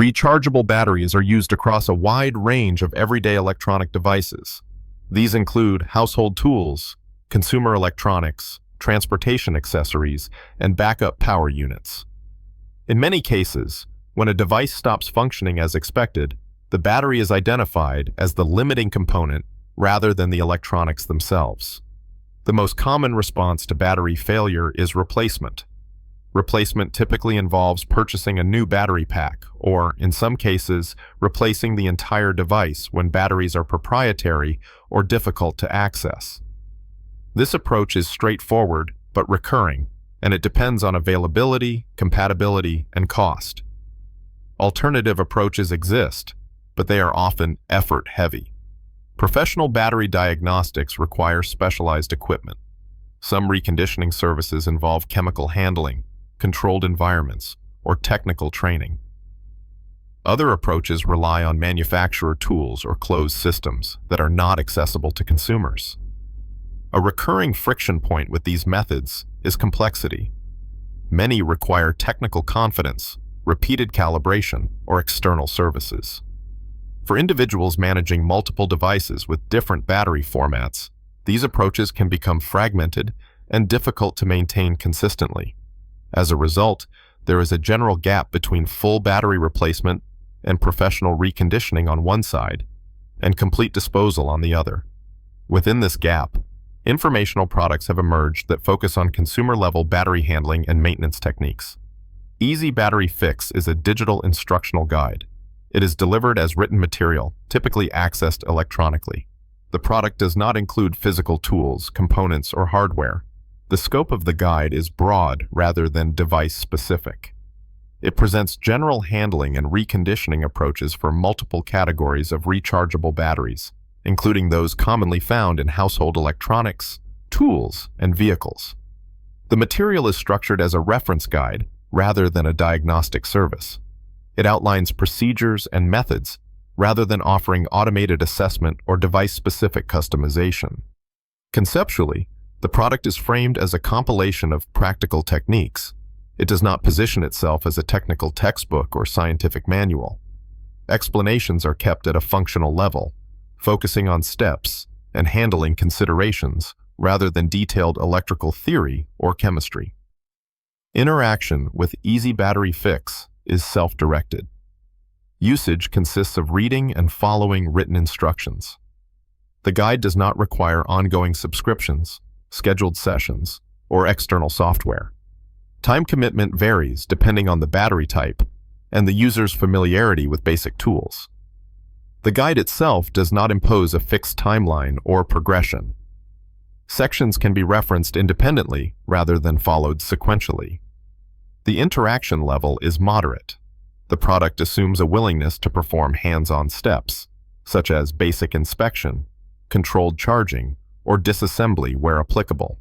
Rechargeable batteries are used across a wide range of everyday electronic devices. These include household tools, consumer electronics, transportation accessories, and backup power units. In many cases, when a device stops functioning as expected, the battery is identified as the limiting component rather than the electronics themselves. The most common response to battery failure is replacement. Replacement typically involves purchasing a new battery pack, or, in some cases, replacing the entire device when batteries are proprietary or difficult to access. This approach is straightforward but recurring, and it depends on availability, compatibility, and cost. Alternative approaches exist, but they are often effort-heavy. Professional battery diagnostics require specialized equipment. Some reconditioning services involve chemical handling, controlled environments, or technical training. Other approaches rely on manufacturer tools or closed systems that are not accessible to consumers. A recurring friction point with these methods is complexity. Many require technical confidence, repeated calibration, or external services. For individuals managing multiple devices with different battery formats, these approaches can become fragmented and difficult to maintain consistently. As a result, there is a general gap between full battery replacement and professional reconditioning on one side, and complete disposal on the other. Within this gap, informational products have emerged that focus on consumer-level battery handling and maintenance techniques. Easy Battery Fix is a digital instructional guide. It is delivered as written material, typically accessed electronically. The product does not include physical tools, components, or hardware. The scope of the guide is broad rather than device-specific. It presents general handling and reconditioning approaches for multiple categories of rechargeable batteries, including those commonly found in household electronics, tools, and vehicles. The material is structured as a reference guide rather than a diagnostic service. It outlines procedures and methods rather than offering automated assessment or device-specific customization. Conceptually, the product is framed as a compilation of practical techniques. It does not position itself as a technical textbook or scientific manual. Explanations are kept at a functional level, focusing on steps and handling considerations rather than detailed electrical theory or chemistry. Interaction with Easy Battery Fix is self-directed. Usage consists of reading and following written instructions. The guide does not require ongoing subscriptions, scheduled sessions, or external software. Time commitment varies depending on the battery type and the user's familiarity with basic tools. The guide itself does not impose a fixed timeline or progression. Sections can be referenced independently rather than followed sequentially. The interaction level is moderate. The product assumes a willingness to perform hands-on steps, such as basic inspection, controlled charging, or disassembly where applicable.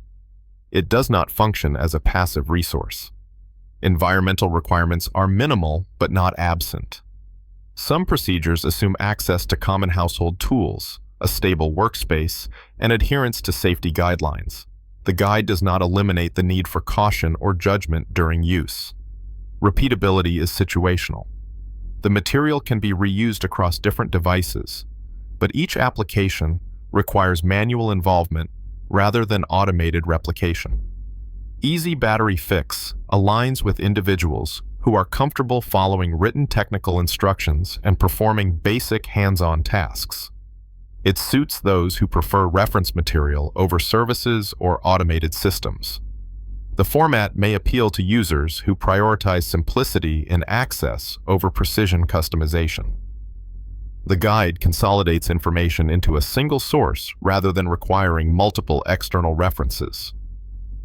It does not function as a passive resource. Environmental requirements are minimal but not absent. Some procedures assume access to common household tools, a stable workspace, and adherence to safety guidelines. The guide does not eliminate the need for caution or judgment during use. Repeatability is situational. The material can be reused across different devices, but each application requires manual involvement rather than automated replication. Easy Battery Fix aligns with individuals who are comfortable following written technical instructions and performing basic hands-on tasks. It suits those who prefer reference material over services or automated systems. The format may appeal to users who prioritize simplicity in access over precision customization. The guide consolidates information into a single source rather than requiring multiple external references.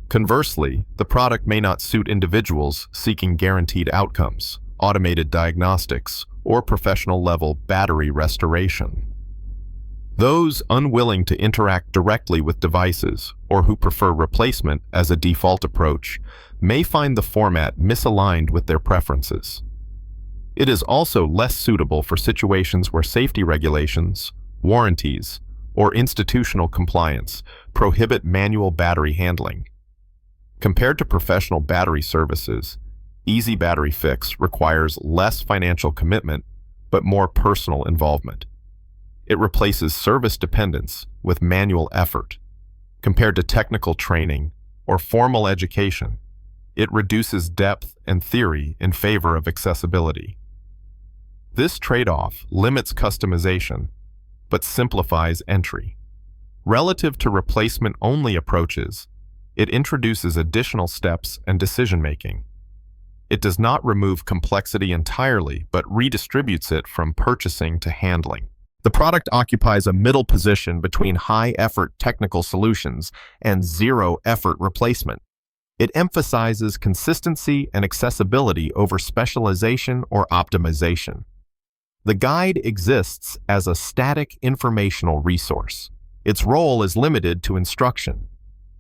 Conversely, the product may not suit individuals seeking guaranteed outcomes, automated diagnostics, or professional-level battery restoration. Those unwilling to interact directly with devices or who prefer replacement as a default approach may find the format misaligned with their preferences. It is also less suitable for situations where safety regulations, warranties, or institutional compliance prohibit manual battery handling. Compared to professional battery services, Easy battery fix requires less financial commitment, but more personal involvement. It replaces service dependence with manual effort. Compared to technical training or formal education, it reduces depth and theory in favor of accessibility. This trade-off limits customization, but simplifies entry. Relative to replacement-only approaches, it introduces additional steps and decision-making. It does not remove complexity entirely, but redistributes it from purchasing to handling. The product occupies a middle position between high-effort technical solutions and zero-effort replacement. It emphasizes consistency and accessibility over specialization or optimization. The guide exists as a static informational resource. Its role is limited to instruction.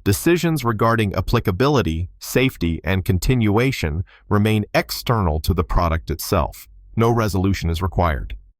Decisions regarding applicability, safety, and continuation remain external to the product itself. No resolution is required.